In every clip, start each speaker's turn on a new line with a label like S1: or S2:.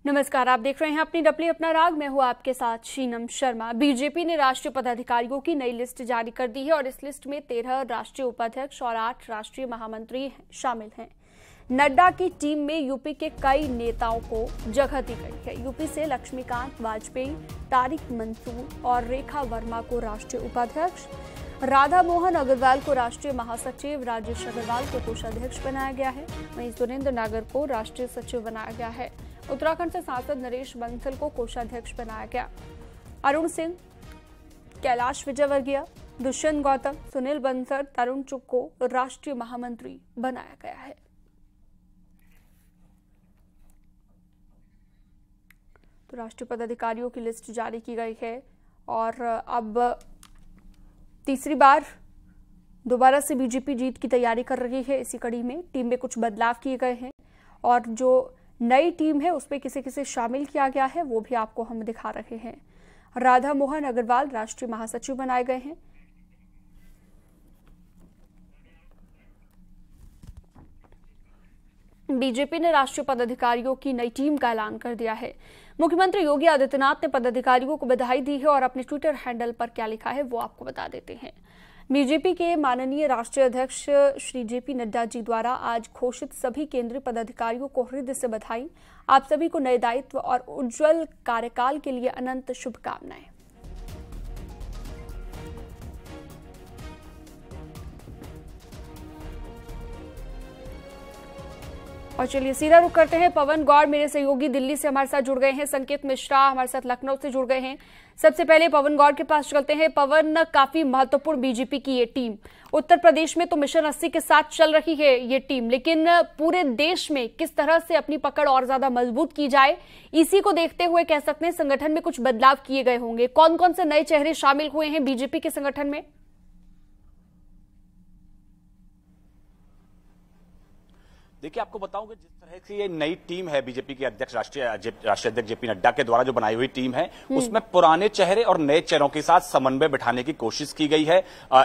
S1: नमस्कार, आप देख रहे हैं अपनी डपली अपना राग। मैं हूं आपके साथ शीनम शर्मा। बीजेपी ने राष्ट्रीय पदाधिकारियों की नई लिस्ट जारी कर दी है और इस लिस्ट में 13 राष्ट्रीय उपाध्यक्ष और 8 राष्ट्रीय महामंत्री शामिल हैं। नड्डा की टीम में यूपी के कई नेताओं को जगह दी गई है। यूपी से लक्ष्मीकांत वाजपेयी, तारिक मंसूर और रेखा वर्मा को राष्ट्रीय उपाध्यक्ष, राधा मोहन अग्रवाल को राष्ट्रीय महासचिव, राजेश अग्रवाल को कोषाध्यक्ष बनाया गया है। वहीं सुरेंद्र नागर को राष्ट्रीय सचिव बनाया गया है। उत्तराखंड से सांसद नरेश बंसल को कोषाध्यक्ष बनाया गया। अरुण सिंह, कैलाश विजयवर्गीय, दुष्यंत गौतम, सुनील बंसल, तरुण चुग को राष्ट्रीय महामंत्री बनाया गया है। तो राष्ट्रीय पदाधिकारियों की लिस्ट जारी की गई है और अब तीसरी बार दोबारा से बीजेपी जीत की तैयारी कर रही है। इसी कड़ी में टीम में कुछ बदलाव किए गए हैं और जो नई टीम है उसमें किसे किसे शामिल किया गया है वो भी आपको हम दिखा रहे हैं। राधा मोहन अग्रवाल राष्ट्रीय महासचिव बनाए गए हैं। बीजेपी ने राष्ट्रीय पदाधिकारियों की नई टीम का ऐलान कर दिया है। मुख्यमंत्री योगी आदित्यनाथ ने पदाधिकारियों को बधाई दी है और अपने ट्विटर हैंडल पर क्या लिखा है वो आपको बता देते हैं। बीजेपी के माननीय राष्ट्रीय अध्यक्ष श्री जेपी नड्डा जी द्वारा आज घोषित सभी केंद्रीय पदाधिकारियों को हृदय से बधाई। आप सभी को नए दायित्व और उज्जवल कार्यकाल के लिए अनंत शुभकामनाएं। और चलिए सीधा रुख करते हैं। पवन गौड़ मेरे सहयोगी दिल्ली से हमारे साथ जुड़ गए हैं। संकेत मिश्रा हमारे साथ लखनऊ से जुड़ गए हैं। सबसे पहले पवन गौड़ के पास चलते हैं। पवन, काफी महत्वपूर्ण बीजेपी की ये टीम, उत्तर प्रदेश में तो मिशन 80 के साथ चल रही है ये टीम, लेकिन पूरे देश में किस तरह से अपनी पकड़ और ज्यादा मजबूत की जाए, इसी को देखते हुए कह सकते हैं संगठन में कुछ बदलाव किए गए होंगे। कौन कौन से नए चेहरे शामिल हुए हैं बीजेपी के संगठन में?
S2: देखिए, आपको बताऊं कि जिस तरह से ये नई टीम है बीजेपी के अध्यक्ष राष्ट्रीय अध्यक्ष जेपी नड्डा के द्वारा जो बनाई हुई टीम है, उसमें पुराने चेहरे और नए चेहरों के साथ समन्वय बिठाने की कोशिश की गई है।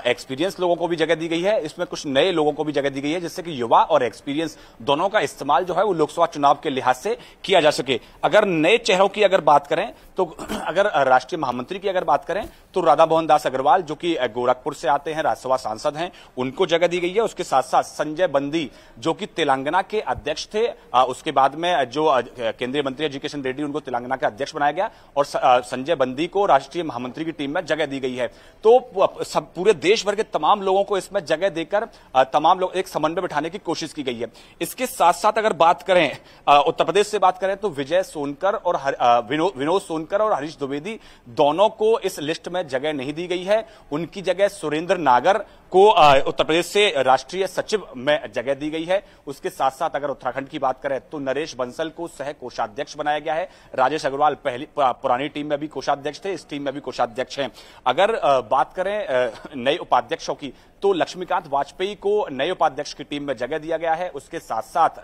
S2: एक्सपीरियंस लोगों को भी जगह दी गई है, इसमें कुछ नए लोगों को भी जगह दी गई है, जिससे कि युवा और एक्सपीरियंस दोनों का इस्तेमाल जो है वो लोकसभा चुनाव के लिहाज से किया जा सके। अगर नए चेहरों की अगर बात करें तो अगर राष्ट्रीय महामंत्री की अगर बात करें तो राधा मोहन दास अग्रवाल जो कि गोरखपुर से आते हैं, राज्यसभा सांसद हैं, उनको जगह दी गई है। उसके साथ साथ संजय बंदी जो कि तेलंगाना के अध्यक्ष थे, उसके बाद में जो केंद्रीय मंत्री जिकेशन रेड्डी, उनको तेलंगाना के अध्यक्ष बनाया गया और संजय बंदी को राष्ट्रीय महामंत्री की टीम में जगह दी गई है। तो सब पूरे देश भर के तमाम लोगों को इसमें जगह देकर तमाम लोग एक समन्वय बिठाने की कोशिश की गई है। इसके साथ साथ अगर बात करें उत्तर प्रदेश से बात करें तो विजय सोनकर और विनोद सोनकर और हरीश द्विवेदी दोनों को इस लिस्ट में जगह नहीं दी गई है। उनकी जगह सुरेंद्र नागर को उत्तर प्रदेश से राष्ट्रीय सचिव में जगह दी गई है। उसके साथ साथ अगर उत्तराखंड की बात करें तो नरेश बंसल को सह कोषाध्यक्ष बनाया गया है। राजेश अग्रवाल पुरानी टीम में भी कोषाध्यक्ष थे, इस टीम में भी कोषाध्यक्ष हैं। अगर बात करें नए उपाध्यक्षों की तो लक्ष्मीकांत वाजपेयी को नए उपाध्यक्ष की टीम में जगह दिया गया है। उसके साथ साथ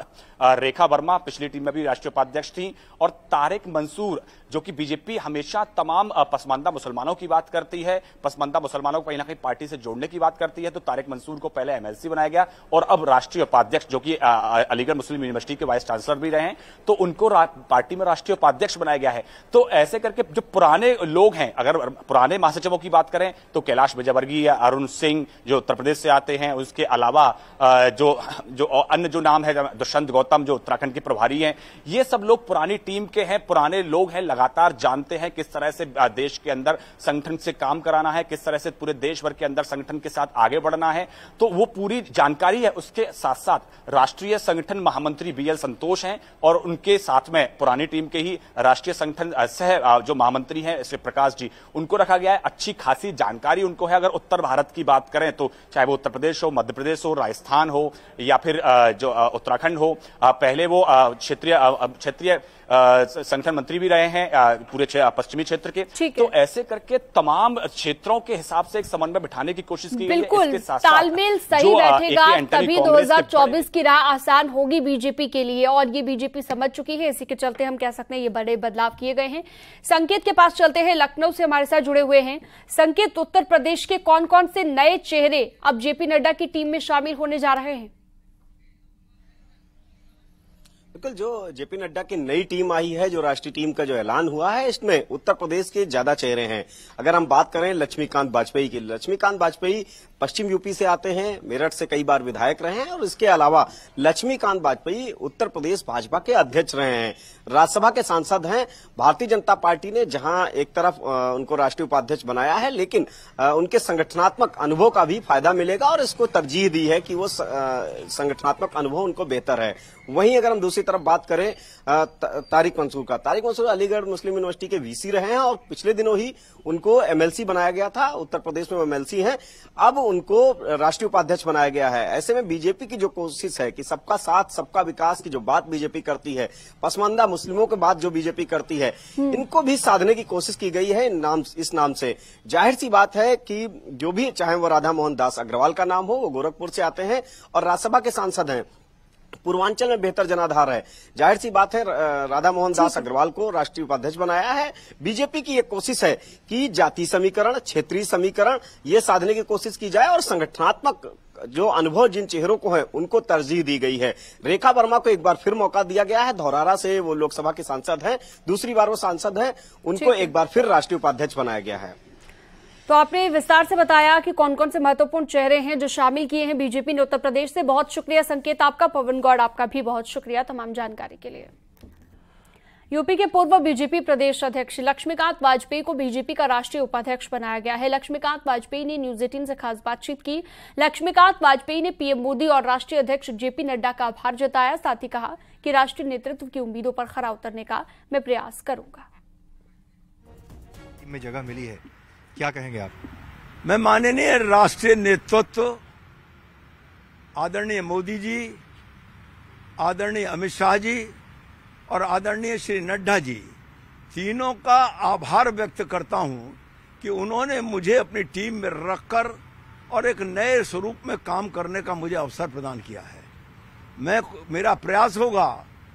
S2: रेखा वर्मा पिछली टीम में भी राष्ट्रीय उपाध्यक्ष थी और तारिक मंसूर जो कि बीजेपी हमेशा तमाम पसमानदा मुसलमानों की बात करती है, पसमानदा मुसलमानों को कहीं ना कहीं पार्टी से जोड़ने की बात करती है, तो तारिक मंसूर को पहले एमएलसी बनाया गया और अब राष्ट्रीय उपाध्यक्ष जो कि अलीगढ़ मुस्लिम यूनिवर्सिटी के वाइस चांसलर भी रहे हैं, तो उनको पार्टी में राष्ट्रीय उपाध्यक्ष बनाया गया है। तो ऐसे करके जो पुराने लोग हैं, अगर पुराने महासचिवों की बात करें तो कैलाश विजयवर्गीय, अरुण सिंह जो उत्तर प्रदेश से आते हैं, उसके अलावा जो अन्य जो नाम है दुष्यंत गौतम जो उत्तराखंड के प्रभारी हैं, ये सब लोग पुरानी टीम के हैं, पुराने लोग हैं, लगातार जानते हैं किस तरह से देश के अंदर संगठन से काम कराना है, किस तरह से पूरे देश भर के अंदर संगठन के साथ आगे बढ़ना है, तो वो पूरी जानकारी है। उसके साथ साथ राष्ट्रीय संगठन महामंत्री बीएल संतोष हैं और उनके साथ में पुरानी टीम के ही राष्ट्रीय संगठन सह जो महामंत्री हैं श्री प्रकाश जी, उनको रखा गया है। अच्छी खासी जानकारी उनको है। अगर उत्तर भारत की बात करें तो चाहे वो उत्तर प्रदेश हो, मध्य प्रदेश हो, राजस्थान हो या फिर जो उत्तराखंड हो, पहले वो क्षेत्रीय संगठन मंत्री भी रहे हैं पूरे पश्चिमी क्षेत्र के। तो ऐसे करके तमाम क्षेत्रों के हिसाब से एक समन्वय बिठाने की कोशिश की गई है।
S1: बिल्कुल तालमेल सही बैठेगा तभी 2024 की राह आसान होगी बीजेपी के लिए और ये बीजेपी समझ चुकी है। इसी के चलते हम कह सकते हैं ये बड़े बदलाव किए गए हैं। संकेत के पास चलते हैं, लखनऊ से हमारे साथ जुड़े हुए हैं। संकेत, उत्तर प्रदेश के कौन कौन से नए चेहरे अब जेपी नड्डा की टीम में शामिल होने जा रहे हैं?
S3: बिल्कुल, जो जेपी नड्डा की नई टीम आई है, जो राष्ट्रीय टीम का जो ऐलान हुआ है, इसमें उत्तर प्रदेश के ज्यादा चेहरे हैं। अगर हम बात करें लक्ष्मीकांत वाजपेयी की, लक्ष्मीकांत वाजपेयी पश्चिम यूपी से आते हैं, मेरठ से कई बार विधायक रहे हैं और इसके अलावा लक्ष्मीकांत वाजपेयी उत्तर प्रदेश भाजपा के अध्यक्ष रहे हैं, राज्यसभा के सांसद हैं। भारतीय जनता पार्टी ने जहां एक तरफ उनको राष्ट्रीय उपाध्यक्ष बनाया है, लेकिन उनके संगठनात्मक अनुभव का भी फायदा मिलेगा और इसको तरजीह दी है कि वो संगठनात्मक अनुभव उनको बेहतर है। वहीं अगर हम दूसरी तरफ बात करें तारिक मंसूर का, तारिक मंसूर अलीगढ़ मुस्लिम यूनिवर्सिटी के वीसी रहे हैं और पिछले दिनों ही उनको एमएलसी बनाया गया था। उत्तर प्रदेश में वो एमएलसी हैं, अब उनको राष्ट्रीय उपाध्यक्ष बनाया गया है। ऐसे में बीजेपी की जो कोशिश है कि सबका साथ सबका विकास की जो बात बीजेपी करती है, पसमानदा मुस्लिमों के बात जो बीजेपी करती है, इनको भी साधने की कोशिश की गई है इस नाम से। जाहिर सी बात है कि जो भी, चाहे वो राधा मोहन दास अग्रवाल का नाम हो, वो गोरखपुर से आते हैं और राज्यसभा के सांसद हैं, पूर्वांचल में बेहतर जनाधार है। जाहिर सी बात है राधा मोहन दास अग्रवाल को राष्ट्रीय उपाध्यक्ष बनाया है। बीजेपी की एक कोशिश है कि जाति समीकरण, क्षेत्रीय समीकरण ये साधने की कोशिश की जाए और संगठनात्मक जो अनुभव जिन चेहरों को है उनको तरजीह दी गई है। रेखा वर्मा को एक बार फिर मौका दिया गया है, धौरारा से वो लोकसभा के सांसद हैं, दूसरी बार वो सांसद हैं, उनको एक बार फिर राष्ट्रीय उपाध्यक्ष बनाया गया है।
S1: तो आपने विस्तार से बताया कि कौन कौन से महत्वपूर्ण चेहरे हैं जो शामिल किए हैं बीजेपी ने उत्तर प्रदेश से। बहुत शुक्रिया संकेत आपका। पवन गौड़ आपका भी बहुत शुक्रिया तमाम जानकारी के लिए। यूपी के पूर्व बीजेपी प्रदेश अध्यक्ष लक्ष्मीकांत वाजपेयी को बीजेपी का राष्ट्रीय उपाध्यक्ष बनाया गया है। लक्ष्मीकांत वाजपेयी ने न्यूज 18 से खास बातचीत की। लक्ष्मीकांत वाजपेयी ने पीएम मोदी और राष्ट्रीय अध्यक्ष जेपी नड्डा का आभार जताया, साथ ही कहा कि राष्ट्रीय नेतृत्व की उम्मीदों पर खरा उतरने का मैं प्रयास करूंगा।
S4: में जगह मिली है, क्या कहेंगे आप? मैं माननीय राष्ट्रीय नेतृत्व आदरणीय मोदी जी, आदरणीय अमित शाह जी और आदरणीय श्री नड्डा जी, तीनों का आभार व्यक्त करता हूं कि उन्होंने मुझे अपनी टीम में रखकर और एक नए स्वरूप में काम करने का मुझे अवसर प्रदान किया है। मेरा प्रयास होगा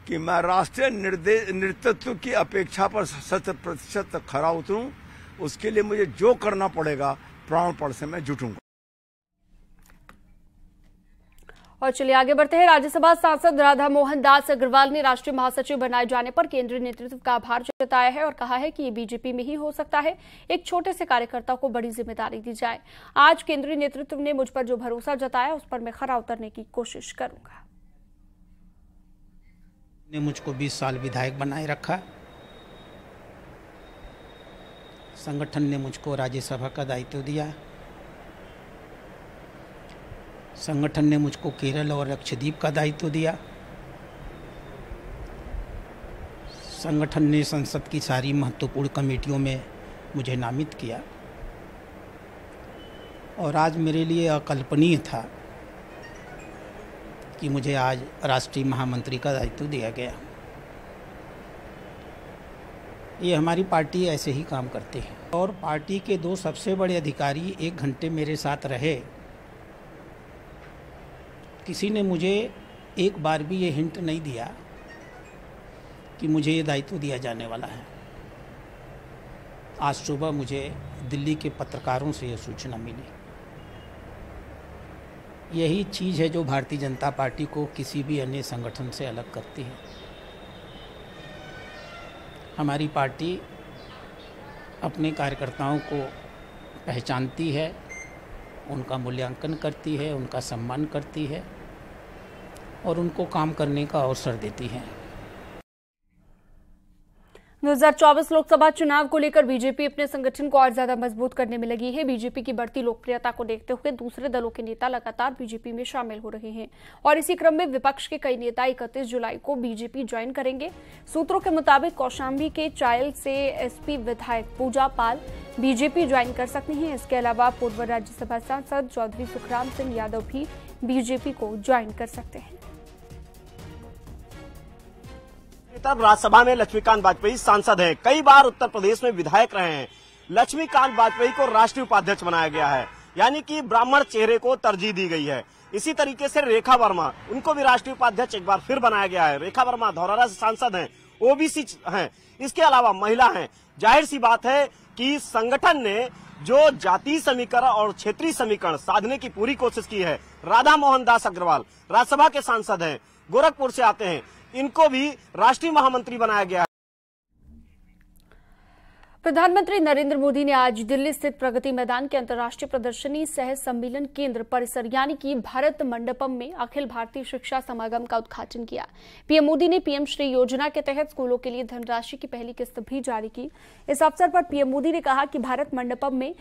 S4: कि मैं राष्ट्रीय नेतृत्व की अपेक्षा पर 100% खरा उतरूं। उसके लिए मुझे जो करना पड़ेगा प्राणपण से मैं जुटूंगा।
S1: और चलिए आगे बढ़ते हैं। राज्यसभा सांसद राधा मोहन दास अग्रवाल ने राष्ट्रीय महासचिव बनाए जाने पर केंद्रीय नेतृत्व का आभार जताया है और कहा है कि ये बीजेपी में ही हो सकता है, एक छोटे से कार्यकर्ता को बड़ी जिम्मेदारी दी जाए। आज केंद्रीय नेतृत्व ने मुझ पर जो भरोसा जताया उस पर मैं खरा उतरने की कोशिश करूंगा।
S5: ने मुझको 20 साल विधायक बनाए रखा, संगठन ने मुझको राज्यसभा का दायित्व दिया, संगठन ने मुझको केरल और लक्षद्वीप का दायित्व दिया, संगठन ने संसद की सारी महत्वपूर्ण कमेटियों में मुझे नामित किया और आज मेरे लिए अकल्पनीय था कि मुझे आज राष्ट्रीय महामंत्री का दायित्व दिया गया। ये हमारी पार्टी ऐसे ही काम करती है और पार्टी के 2 सबसे बड़े अधिकारी 1 घंटे मेरे साथ रहे। किसी ने मुझे एक बार भी ये हिंट नहीं दिया कि मुझे ये दायित्व दिया जाने वाला है। आज सुबह मुझे दिल्ली के पत्रकारों से ये सूचना मिली। यही चीज़ है जो भारतीय जनता पार्टी को किसी भी अन्य संगठन से अलग करती है। हमारी पार्टी अपने कार्यकर्ताओं को पहचानती है, उनका मूल्यांकन करती है, उनका सम्मान करती है और उनको काम करने का अवसर देती है।
S1: 2024 लोकसभा चुनाव को लेकर बीजेपी अपने संगठन को और ज्यादा मजबूत करने में लगी है। बीजेपी की बढ़ती लोकप्रियता को देखते हुए दूसरे दलों के नेता लगातार बीजेपी में शामिल हो रहे हैं और इसी क्रम में विपक्ष के कई नेता 31 जुलाई को बीजेपी ज्वाइन करेंगे। सूत्रों के मुताबिक कौशाम्बी के चायल से एसपी विधायक पूजा पाल बीजेपी ज्वाइन कर सकती हैं। इसके अलावा पूर्व राज्यसभा सांसद चौधरी सुखराम सिंह यादव भी बीजेपी को ज्वाइन कर सकते हैं।
S3: तब राज्यसभा में लक्ष्मीकांत वाजपेयी सांसद हैं, कई बार उत्तर प्रदेश में विधायक रहे हैं। लक्ष्मीकांत वाजपेयी को राष्ट्रीय उपाध्यक्ष बनाया गया है, यानी कि ब्राह्मण चेहरे को तरजीह दी गई है। इसी तरीके से रेखा वर्मा, उनको भी राष्ट्रीय उपाध्यक्ष एक बार फिर बनाया गया है। रेखा वर्मा धौरारा से सांसद हैं, ओबीसी हैं, इसके अलावा महिला हैं। जाहिर सी बात है कि संगठन ने जो जातीय समीकरण और क्षेत्रीय समीकरण साधने की पूरी कोशिश की है। राधा मोहन दास अग्रवाल राज्यसभा के सांसद हैं, गोरखपुर से आते हैं, इनको भी राष्ट्रीय महामंत्री बनाया गया है।
S1: प्रधानमंत्री नरेंद्र मोदी ने आज दिल्ली स्थित प्रगति मैदान के अंतर्राष्ट्रीय प्रदर्शनी सह सम्मेलन केंद्र परिसर यानी कि भारत मंडपम में अखिल भारतीय शिक्षा समागम का उद्घाटन किया। पीएम मोदी ने पीएम श्री योजना के तहत स्कूलों के लिए धनराशि की पहली किस्त भी जारी की। इस अवसर पर पीएम मोदी ने कहा कि भारत मंडपम में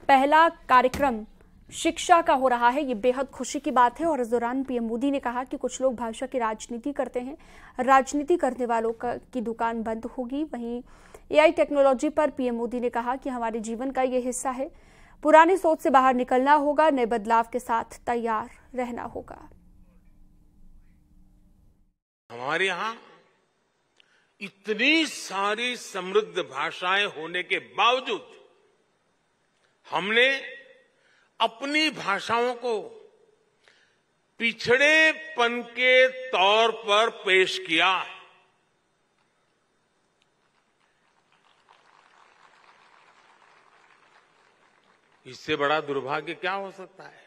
S1: पहला कार्यक्रम शिक्षा का हो रहा है, ये बेहद खुशी की बात है। और इस दौरान पीएम मोदी ने कहा कि कुछ लोग भाषा की राजनीति करते हैं, राजनीति करने वालों की दुकान बंद होगी। वहीं एआई टेक्नोलॉजी पर पीएम मोदी ने कहा कि हमारे जीवन का ये हिस्सा है, पुरानी सोच से बाहर निकलना होगा, नए बदलाव के साथ तैयार रहना होगा।
S6: हमारे यहाँ इतनी सारी समृद्ध भाषाएं होने के बावजूद हमने अपनी भाषाओं को पिछड़ेपन के तौर पर पेश किया। इससे बड़ा दुर्भाग्य क्या हो सकता है?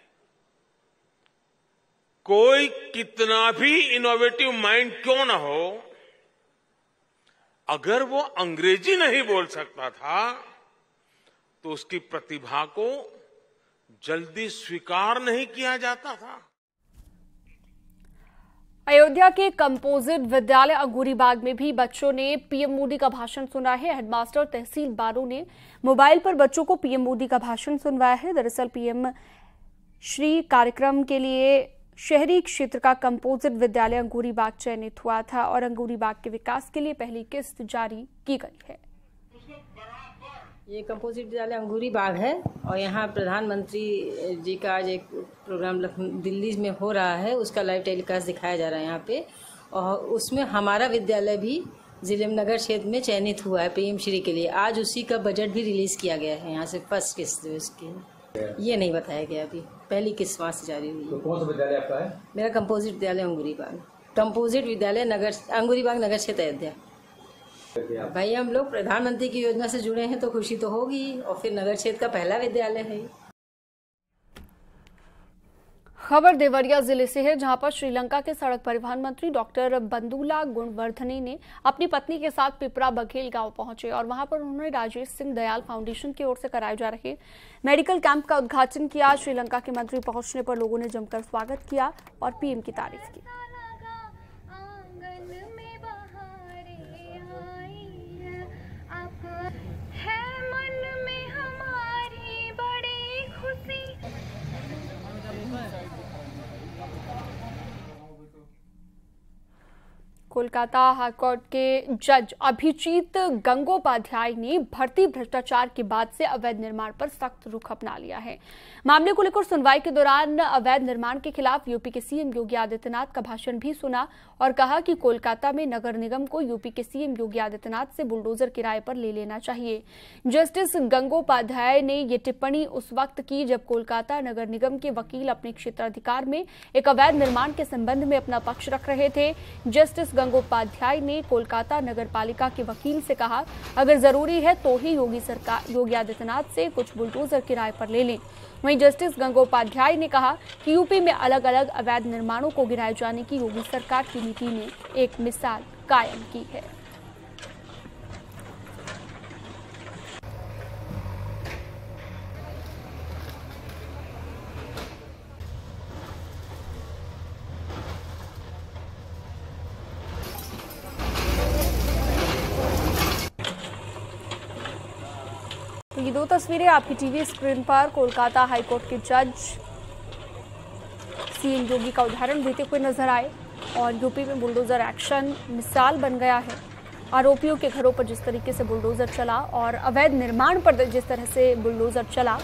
S6: कोई कितना भी इनोवेटिव माइंड क्यों ना हो, अगर वो अंग्रेजी नहीं बोल सकता था तो उसकी प्रतिभा को जल्दी स्वीकार नहीं किया जाता था।
S1: अयोध्या के कंपोजिट विद्यालय अंगूरीबाग में भी बच्चों ने पीएम मोदी का भाषण सुना है। हेडमास्टर तहसीलदारों ने मोबाइल पर बच्चों को पीएम मोदी का भाषण सुनवाया है। दरअसल पीएम श्री कार्यक्रम के लिए शहरी क्षेत्र का कंपोजिट विद्यालय अंगूरीबाग चयनित हुआ था और अंगूरीबाग के विकास के लिए पहली किस्त जारी की गई है।
S7: ये कंपोजिट विद्यालय अंगूरीबाग है और यहाँ प्रधानमंत्री जी का आज एक प्रोग्राम दिल्ली में हो रहा है, उसका लाइव टेलीकास्ट दिखाया जा रहा है यहाँ पे। और उसमें हमारा विद्यालय भी जिले में नगर क्षेत्र में चयनित हुआ है पीएम श्री के लिए। आज उसी का बजट भी रिलीज किया गया है। यहाँ से फर्स्ट किस्त उसकी ये नहीं बताया गया, अभी पहली किस्त वहाँ से जारी हुई है।
S8: तो कौन सा विद्यालय आपका है?
S7: मेरा कंपोजिट विद्यालय अंगूरीबाग, कंपोजिट विद्यालय अंगूरीबाग नगर क्षेत्र अयोध्या। भाई हम लोग प्रधानमंत्री की योजना से जुड़े हैं तो खुशी तो होगी, और फिर नगर क्षेत्र का पहला विद्यालय है।
S1: खबर देवरिया जिले से है, जहां पर श्रीलंका के सड़क परिवहन मंत्री डॉक्टर बंदूला गुणवर्धने ने अपनी पत्नी के साथ पिपरा बघेल गांव पहुंचे और वहां पर उन्होंने राजेश सिंह दयाल फाउंडेशन की ओर से कराए जा रहे मेडिकल कैंप का उद्घाटन किया। श्रीलंका के मंत्री पहुंचने पर लोगों ने जमकर स्वागत किया और पीएम की तारीफ की। कोलकाता हाईकोर्ट के जज अभिजीत गंगोपाध्याय ने भर्ती भ्रष्टाचार के बाद से अवैध निर्माण पर सख्त रुख अपना लिया है। मामले को लेकर सुनवाई के दौरान अवैध निर्माण के खिलाफ यूपी के सीएम योगी आदित्यनाथ का भाषण भी सुना और कहा कि कोलकाता में नगर निगम को यूपी के सीएम योगी आदित्यनाथ से बुलडोजर किराए पर ले लेना चाहिए। जस्टिस गंगोपाध्याय ने ये टिप्पणी उस वक्त की जब कोलकाता नगर निगम के वकील अपने क्षेत्राधिकार में एक अवैध निर्माण के संबंध में अपना पक्ष रख रहे थे। जस्टिस गंगोपाध्याय ने कोलकाता नगर पालिका के वकील से कहा, अगर जरूरी है तो ही योगी आदित्यनाथ से कुछ बुलडोजर किराए पर ले लें। वहीं जस्टिस गंगोपाध्याय ने कहा कि यूपी में अलग अलग अवैध निर्माणों को गिराए जाने की योगी सरकार की नीति ने एक मिसाल कायम की है। तो ये दो तस्वीरें आपकी टीवी स्क्रीन पर कोलकाता हाईकोर्ट के जज सीएम योगी का उदाहरण देते हुए नजर आए और यूपी में बुलडोजर एक्शन मिसाल बन गया है। आरोपियों के घरों पर जिस तरीके से बुलडोजर चला और अवैध निर्माण पर जिस तरह से बुलडोजर चला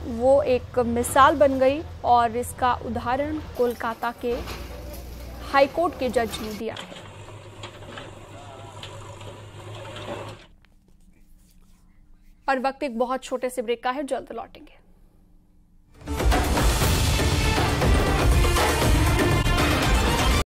S1: वो एक मिसाल बन गई और इसका उदाहरण कोलकाता के हाईकोर्ट के जज ने दिया है। और वक्त एक बहुत छोटे से ब्रेक का है, जल्द लौटेंगे।